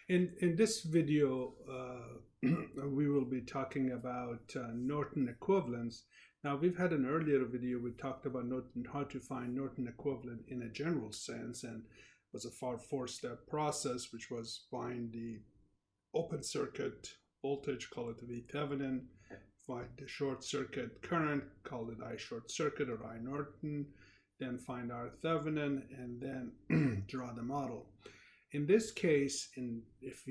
In this video, we will be talking about Norton equivalents. Now, we've had an earlier video, we talked about how to find Norton equivalent in a general sense, and it was a four-step process, which was find the open circuit voltage, call it V Thevenin, find the short circuit current, call it I short circuit or I Norton, then find R Thevenin, and then draw the model. In this case, if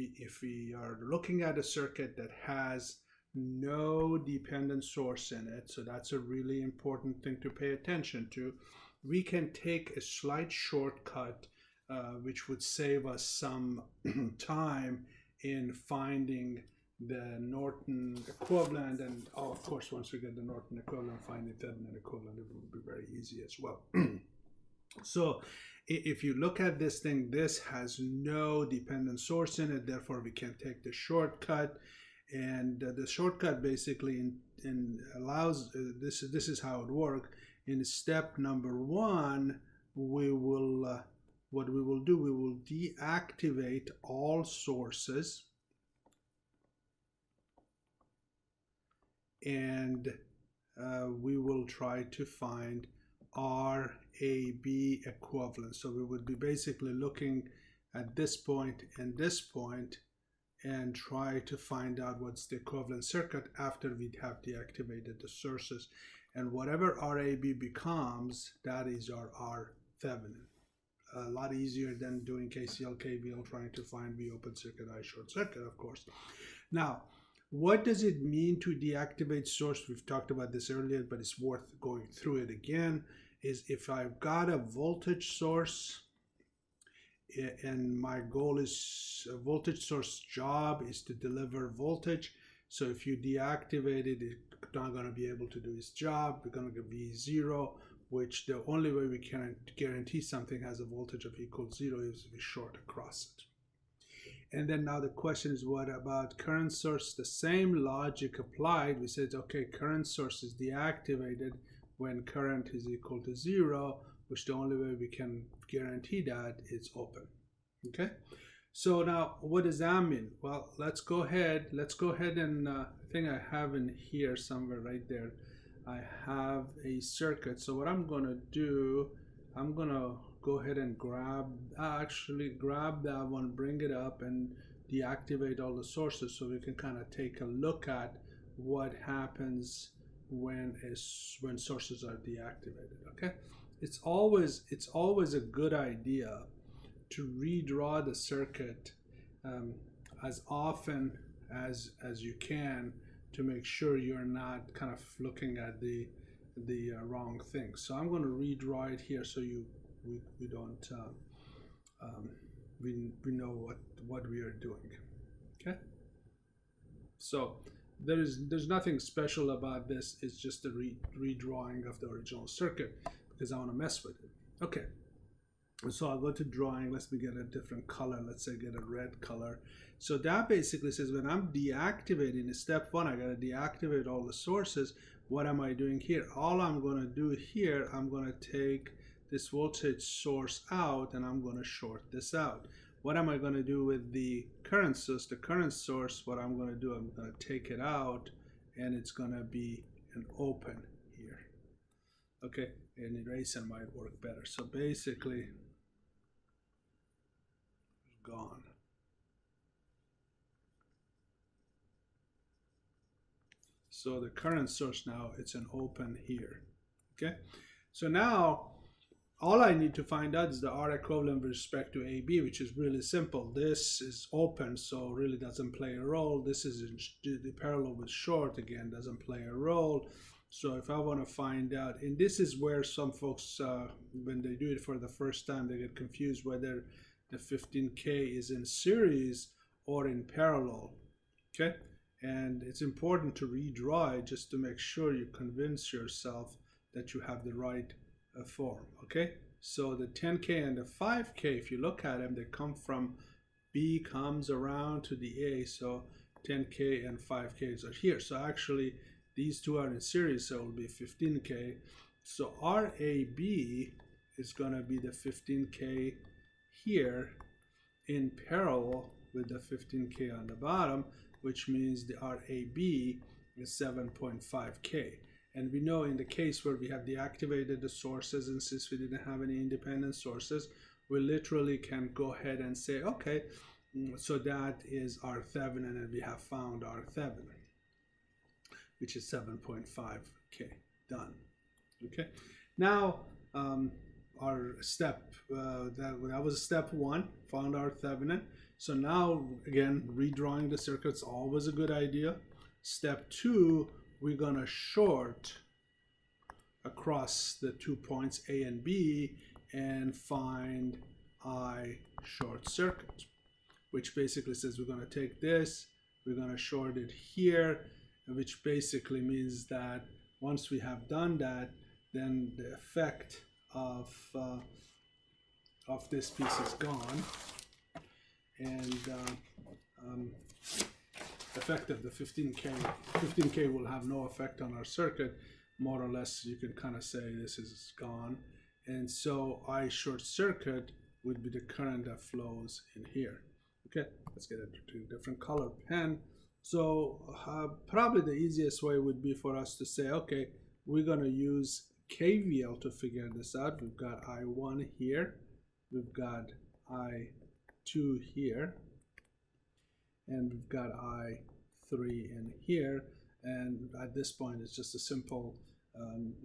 we are looking at a circuit that has no dependent source in it, so that's a really important thing to pay attention to, we can take a slight shortcut which would save us some time in finding the Norton equivalent, and of course once we get the Norton equivalent, finding the Thevenin equivalent, it will be very easy as well. So if you look at this thing, this has no dependent source in it, therefore we can take the shortcut, and the shortcut basically allows this is how it works. In step number one, we will what we will do, we will deactivate all sources, and we will try to find RAB equivalent. So we would be basically looking at this point and this point and try to find out what's the equivalent circuit after we have deactivated the sources. And whatever RAB becomes, that is our R Thevenin. A lot easier than doing KCL, KVL, trying to find V open circuit, I short circuit, of course. Now, what does it mean to deactivate source? We've talked about this earlier, but it's worth going through it again. Is if I've got a voltage source and my goal is a voltage source job is to deliver voltage. So if you deactivate it, it's not going to be able to do its job. We're going to get V0, which the only way we can guarantee something has a voltage of equal 0 is if we short across it. And then now the question is, what about current source? The same logic applied. We said, okay, current source is deactivated when current is equal to 0, which the only way we can guarantee that is open. Okay, so now what does that mean? Well, let's go ahead and I think I have in here somewhere right there, I have a circuit. So what I'm going to do, I'm going to go ahead and grab that one, bring it up and deactivate all the sources so we can kind of take a look at what happens when sources are deactivated. Okay, it's always a good idea to redraw the circuit as often as you can to make sure you're not kind of looking at the wrong thing. So I'm going to redraw it here so we don't we know what we are doing. Okay, so there's nothing special about this. It's just a redrawing of the original circuit because I want to mess with it. Okay, so I'll go to drawing. Let me get a different color. Let's say get a red color. So that basically says when I'm deactivating in step one, I got to deactivate all the sources. What am I doing here? All I'm going to do here, I'm going to take this voltage source out and I'm going to short this out. What am I going to do with the current source? The current source, what I'm going to do, I'm going to take it out and it's going to be an open here. Okay, and eraser might work better. So basically, it's gone. So the current source now, it's an open here. Okay, so now all I need to find out is the R equivalent with respect to AB, which is really simple. This is open, so really doesn't play a role. This is the parallel with short, again, doesn't play a role. So if I want to find out, and this is where some folks, when they do it for the first time, they get confused whether the 15K is in series or in parallel. Okay, and it's important to redraw it just to make sure you convince yourself that you have the right form. Okay, so the 10K and the 5K, if you look at them, they come from B comes around to the A, so 10K and 5Ks are here. So actually these two are in series, so it will be 15K. So RAB is going to be the 15K here in parallel with the 15K on the bottom, which means the RAB is 7.5K. And we know in the case where we have deactivated the sources, and since we didn't have any independent sources, we literally can go ahead and say, okay, so that is our Thevenin, and we have found our Thevenin, which is 7.5K. Done. Okay. Now, our step, that was step 1, found our Thevenin. So now, again, redrawing the circuit's always a good idea. Step 2, we're going to short across the 2 points A and B and find I short circuit, which basically says we're going to take this, we're going to short it here, which basically means that once we have done that, then the effect of this piece is gone, and effect of the 15K will have no effect on our circuit. More or less, you can kind of say this is gone, and so I short circuit would be the current that flows in here. Okay, let's get a different color pen. So probably the easiest way would be for us to say, okay, we're going to use KVL to figure this out. We've got I1 here, we've got I2 here, and we've got I3 in here. And at this point, it's just a simple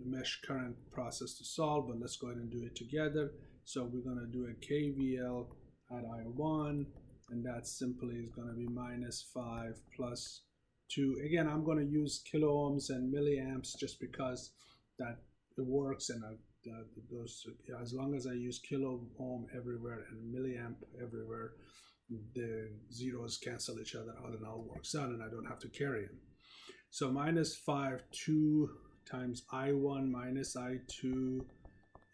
mesh current process to solve, but let's go ahead and do it together. So we're going to do a KVL at I1, and that simply is going to be -5 plus 2. Again, I'm going to use kilo ohms and milliamps just because that it works, and those, as long as I use kilo ohm everywhere and milliamp everywhere, the zeros cancel each other out and all works out, and I don't have to carry them. So -5, 2 times I1 minus I2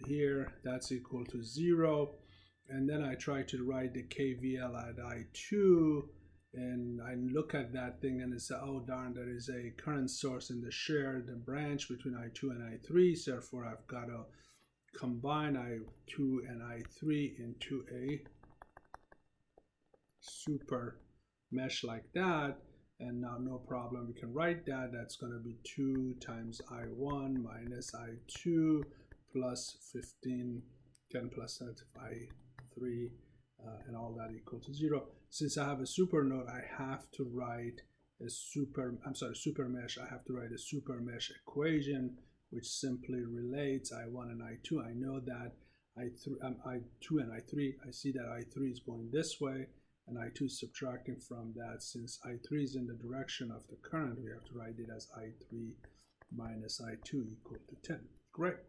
here, that's equal to 0. And then I try to write the KVL at I2, and I look at that thing and it's, oh darn, there is a current source in the shared branch between I2 and I3, so therefore I've got to combine I2 and I3 into a super mesh like that. And now no problem, we can write that. That's going to be 2 times I1 minus I2 plus 15, 10 plus that I3, and all that equal to 0. Since I have a super node, I have to write a super mesh. I have to write a super mesh equation, which simply relates I1 and I2. I know that I2 and I3, I see that I3 is going this way, and I2 is subtracting from that. Since I3 is in the direction of the current, we have to write it as I3 minus I2 equal to 10. Great.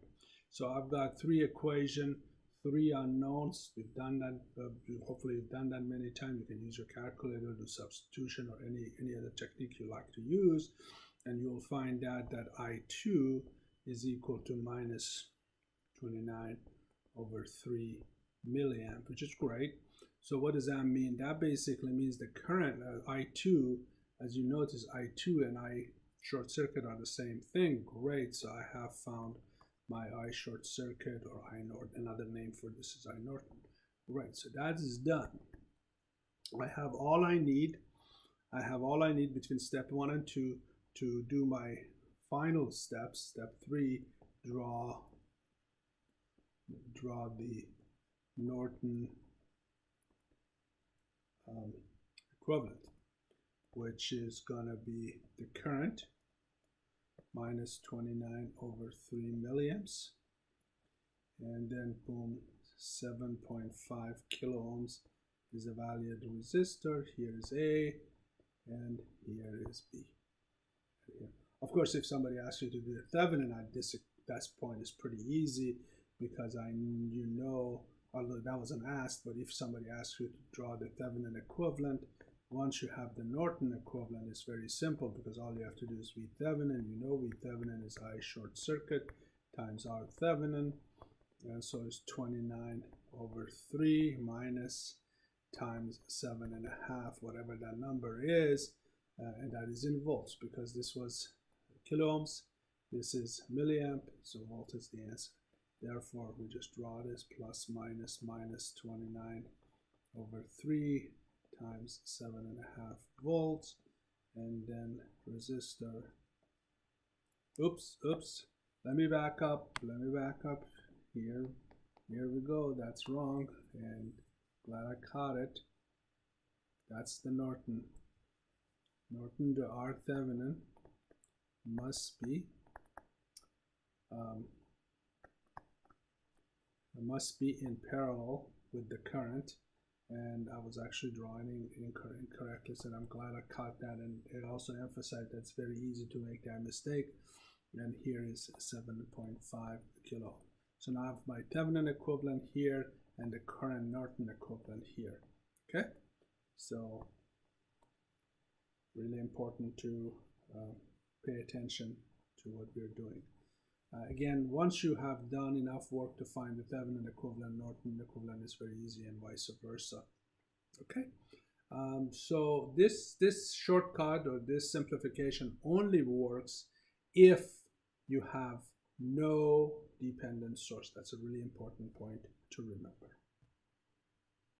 So I've got 3 equations, 3 unknowns. We've done that. Hopefully you've done that many times. You can use your calculator, do substitution, or any other technique you like to use, and you'll find out that I2 is equal to minus 29 over 3 milliamp, which is great. So what does that mean? That basically means the current I2, as you notice, I2 and I short circuit are the same thing. Great. So I have found my I short circuit, or I Norton. Another name for this is I Norton. Right. So that is done. I have all I need. I have all I need between step 1 and 2 to do my final steps. Step 3, draw the Norton equivalent, which is going to be the current minus 29 over 3 milliamps, and then boom, 7.5 kilo ohms is a valued resistor. Here is A, and here is B. Here. Of course, if somebody asks you to do the Thevenin at that point, is pretty easy, because although that wasn't asked, but if somebody asks you to draw the Thevenin equivalent, once you have the Norton equivalent, it's very simple, because all you have to do is V Thevenin. You know V Thevenin is I short circuit times R Thevenin, and so it's 29 over 3 minus times 7.5, whatever that number is, and that is in volts, because this was kilo ohms, this is milliamp, so volt is the answer. Therefore, we just draw this plus minus 29 over 3 times 7.5 volts, and then resistor. Oops, let me back up here we go. That's wrong, and glad I caught it. That's the Norton to R Thevenin must be in parallel with the current, and I was actually drawing incorrectly, so I'm glad I caught that, and it also emphasized that it's very easy to make that mistake. And here is 7.5 kilo. So now I have my Thevenin equivalent here and the current Norton equivalent here. Okay, so really important to pay attention to what we're doing. Again, once you have done enough work to find the Thevenin equivalent, Norton equivalent is very easy, and vice versa. Okay, so this shortcut or this simplification only works if you have no dependent source. That's a really important point to remember.